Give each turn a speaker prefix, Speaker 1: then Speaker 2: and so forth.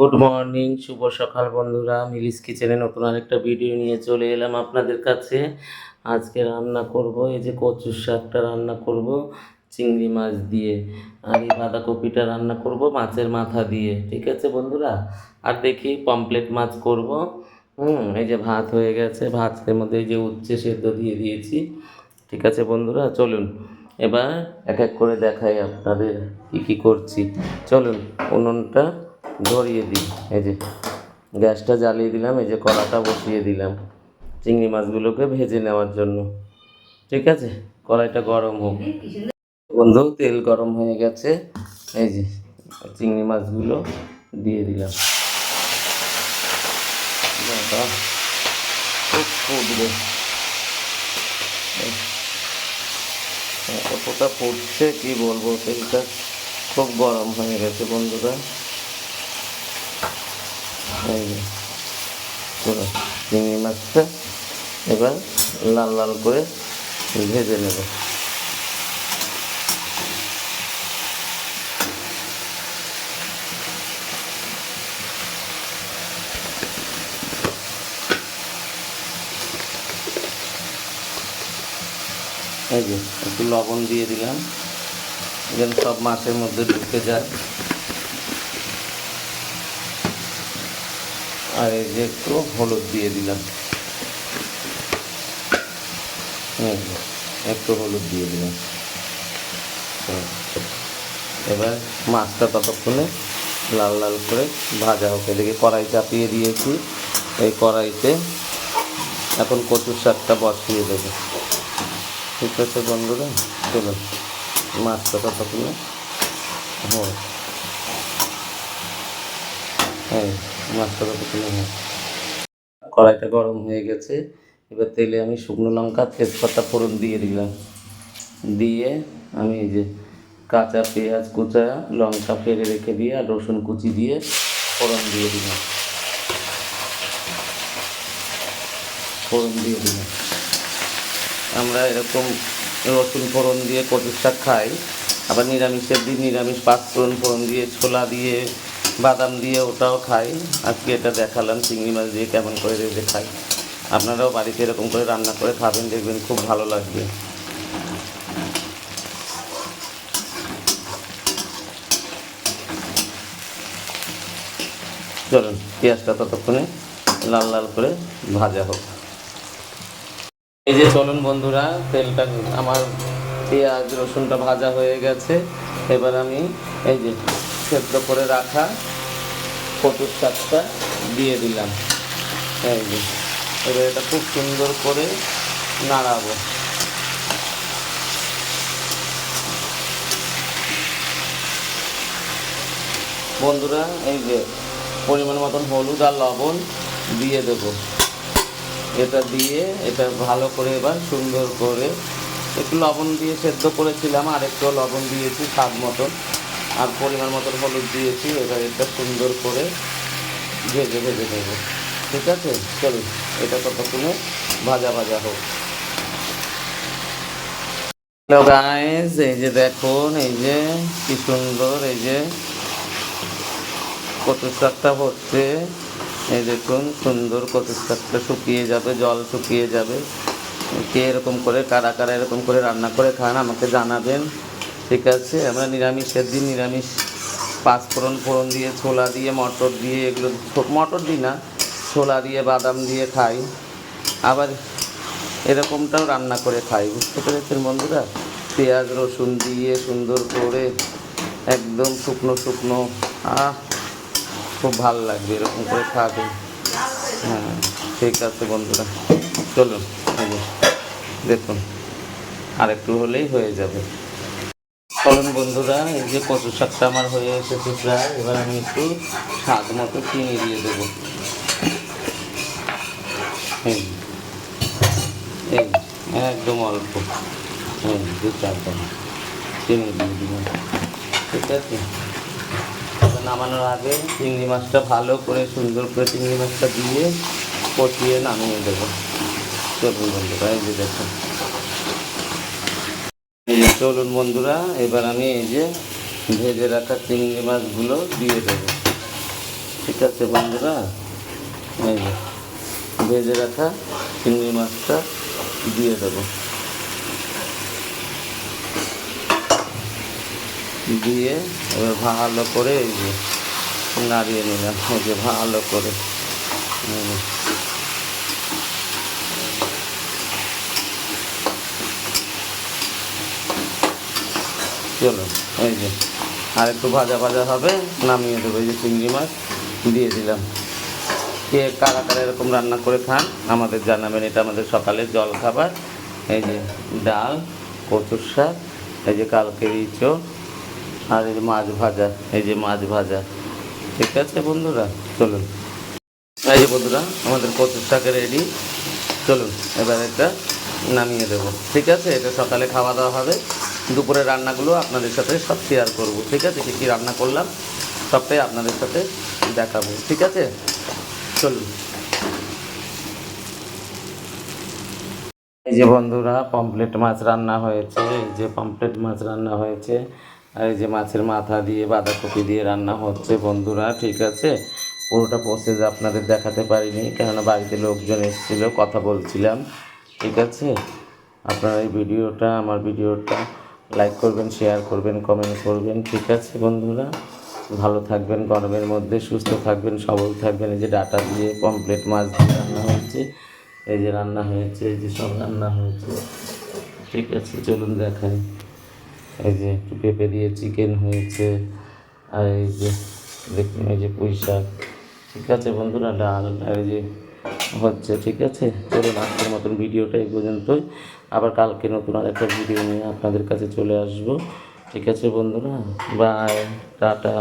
Speaker 1: Good morning, শুভ সকাল বন্ধুরা। মিলিস কিচেনে নতুন আরেকটা ভিডিও নিয়ে চলে এলাম আপনাদের কাছে। আজকে রান্না করব, এই যে কচুর শাকটা রান্না করব চিংড়ি মাছ দিয়ে, আর এই বাঁধাকপিটা রান্না করব মাছের মাথা দিয়ে। ঠিক আছে বন্ধুরা, আর দেখি পমফ্রেট মাছ করব। এই যে ভাত হয়ে গেছে, ভাতের মধ্যে এই যে উচ্ছে সেদ্ধ দিয়ে দিয়েছি। ঠিক আছে বন্ধুরা, চলুন এবার এক এক করে দেখাই আপনাদের কী কী করছি। চলুন উনুনটা ধরিয়ে দিই। এই যে গ্যাসটা জ্বালিয়ে দিলাম, এই যে কড়াটা বসিয়ে দিলাম চিংড়ি মাছগুলোকে ভেজে নেওয়ার জন্য। ঠিক আছে, কড়াইটা গরম হোক। বন্ধু, তেল গরম হয়ে গেছে, এই যে চিংড়ি মাছগুলো দিয়ে দিলাম। বাবা, খুব ফুটবে, কতটা ফুটছে কি বলবো। তেলটা খুব গরম হয়ে গেছে বন্ধুরা। এই যে পুরো চিংড়ি মাছটা এবার লাল লাল করে ভেজে নেব। এই যে একটু লবণ দিয়ে দিলাম যেন সব মাছের মধ্যে ঢুকে যায়। আর এই যে একটু হলুদ দিয়ে দিলাম, একটু হলুদ দিয়ে দিলাম। এবার মাছটা ততক্ষণে লাল লাল করে ভাজা হোক। এদিকে কড়াই চাপিয়ে দিয়েছি, এই কড়াইতে এখন কচুর শাকটা বসিয়ে দেবো। ঠিক আছে বন্ধুরা, চলুন মাছটা ততক্ষণে হোক। হ্যাঁ, মাছটা ততক্ষণে হোক। কড়াইটা গরম হয়ে গেছে, এবার তেলে আমি শুকনো লঙ্কা তেজপাতা ফোড়ন দিয়ে দিলাম। দিয়ে আমি এই যে কাঁচা পেঁয়াজ কুচা, লঙ্কা ফেলে রেখে দিয়ে আর রসুন কুচি দিয়ে ফোড়ন দিয়ে দিলাম। আমরা এরকম রসুন ফোড়ন দিয়ে কচুর শাক খাই, আবার নিরামিষের দিন নিরামিষ পাঁচফোড়ন ফোড়ন দিয়ে, ছোলা দিয়ে, বাদাম দিয়ে ওটাও খাই। আজকে এটা দেখালাম চিংড়ি মাছ দিয়ে কেমন করে রেঁধে খাই। আপনারাও বাড়িতে এরকম করে রান্না করে খাবেন, দেখবেন খুব ভালো লাগবে। চলুন পেঁয়াজটা ততক্ষণে লাল লাল করে ভাজা হোক। এই যে চলুন বন্ধুরা, তেলটা আমার পেঁয়াজ রসুনটা ভাজা হয়ে গেছে। এবার আমি এই যে সেদ্ধ করে রাখা কচুর শাকটা দিয়ে দিলাম। এই যে এবার এটা খুব সুন্দর করে নাড়াবো। বন্ধুরা, এই যে পরিমাণ মতন হলুদ আর লবণ দিয়ে দেবো। এটা দিয়ে এটা ভালো করে এবার সুন্দর করে একটু লবণ দিয়ে সেদ্ধ করেছিলাম, আর একটু লবণ দিয়েছি স্বাদ মতন, আর পরিমাণ মতন হলুদ দিয়েছি। এবার এটা সুন্দর করে ভেজে ভেজে নেব। ঠিক আছে, চলুন এটা ততক্ষণে ভাজা ভাজা হোক। হ্যালো গাইস, এই যে দেখুন, এই যে কি সুন্দর এই যে কচুর শাকটা হচ্ছে। এই দেখুন সুন্দর কচুর শাকটা শুকিয়ে যাবে, জল শুকিয়ে যাবে। কে এরকম করে, কারা কারা এরকম করে রান্না করে খান আমাকে জানাবেন। ঠিক আছে, আমরা নিরামিষের দিন নিরামিষ পাঁচফোড়ন ফোড়ন দিয়ে, ছোলা দিয়ে, মটর দিয়ে, এগুলো মটর দিই না, ছোলা দিয়ে বাদাম দিয়ে খাই। আবার এরকমটাও রান্না করে খাই, বুঝতে পেরেছেন বন্ধুরা। পেঁয়াজ রসুন দিয়ে সুন্দর করে একদম শুকনো শুকনো, খুব ভালো লাগবে এরকম করে খাবেন। হ্যাঁ, ঠিক আছে বন্ধুরা, চলুন দেখুন আর একটু হলেই হয়ে যাবে। চলুন বন্ধুরা, এই যে কচু শাকটা আমার হয়ে এসেছে প্রায়। এবার আমি একটু স্বাদ মতো চিনি দিয়ে দেবো। এই এই একদম অল্প, 2-4 দানা চিনি দিয়ে দিলাম। ঠিক আছে, নামানোর আগে চিংড়ি মাছটা ভালো করে সুন্দর করে চিংড়ি মাছটা দিয়ে কষিয়ে নামিয়ে দেবো। চলুন বন্ধুরা, এই যে দেখুন, এই যে চলুন বন্ধুরা, এবার আমি এই যে ভেজে রাখা চিংড়ি মাছগুলো দিয়ে দেবো। ঠিক আছে বন্ধুরা, এই যে ভেজে রাখা চিংড়ি মাছটা দিয়ে দেবো, দিয়ে এবার ভালো করে এই যে নাড়িয়ে নিলাম, এই যে ভালো করে চলো এই যে আর একটু ভাজা ভাজা হবে, নামিয়ে দেবো। এই যে চিংড়ি মাছ দিয়ে দিলাম। কে কারা কারা এরকম রান্না করে খান আমাদের জানাবেন। এটা আমাদের সকালের জল খাবার। এই যে ডাল, কচুর শাক, এই যে কালকের ইঁচড়, আর এই যে মাছ ভাজা, এই যে মাছ ভাজা। ঠিক আছে বন্ধুরা, চলুন। এই যে বন্ধুরা আমাদের কচুর শাকের রেডি। চলুন এবার এটা নামিয়ে দেবো। ঠিক আছে, এটা সকালে খাওয়া দাওয়া হবে। দুপুরে রান্নাগুলো আপনাদের সাথে সব শেয়ার করব। ঠিক আছে, কী কী রান্না করলাম সবটাই আপনাদের সাথে দেখাবো। ঠিক আছে, চলুন। এই যে বন্ধুরা পমফ্রেট মাছ রান্না হয়েছে, এই যে পমফ্রেট মাছ রান্না হয়েছে, আর এই যে মাছের মাথা দিয়ে বাঁধাকপি দিয়ে রান্না হচ্ছে বন্ধুরা। ঠিক আছে, পুরোটা প্রসেস আপনাদের দেখাতে পারিনি, কেননা বাড়িতে লোকজন এসেছিলো, কথা বলছিলাম। ঠিক আছে, আপনারা এই ভিডিওটা, আমার ভিডিওটা লাইক করবেন, শেয়ার করবেন, কমেন্ট করবেন। ঠিক আছে বন্ধুরা, ভালো থাকবেন, গরমের মধ্যে সুস্থ থাকবেন, সবল থাকবেন। এই যে ডাটা দিয়ে পমফ্রেট মাছ দিয়ে রান্না হয়েছে, এই যে রান্না হয়েছে, এই যে সব রান্না হয়েছে। ঠিক আছে, চলুন দেখাই। এই যে একটু পেঁপে দিয়ে চিকেন হয়েছে, আর এই যে দেখুন এই যে পুঁই শাক। ঠিক আছে বন্ধুরা, ডাল, আর এই যে হচ্ছে। ঠিক আছে, চলুন আজকের মতন ভিডিওটা এই পর্যন্তই। আবার কালকে নতুন আর একটা ভিডিও নিয়ে আপনাদের কাছে চলে আসবো। ঠিক আছে বন্ধুরা, বাই, টাটা।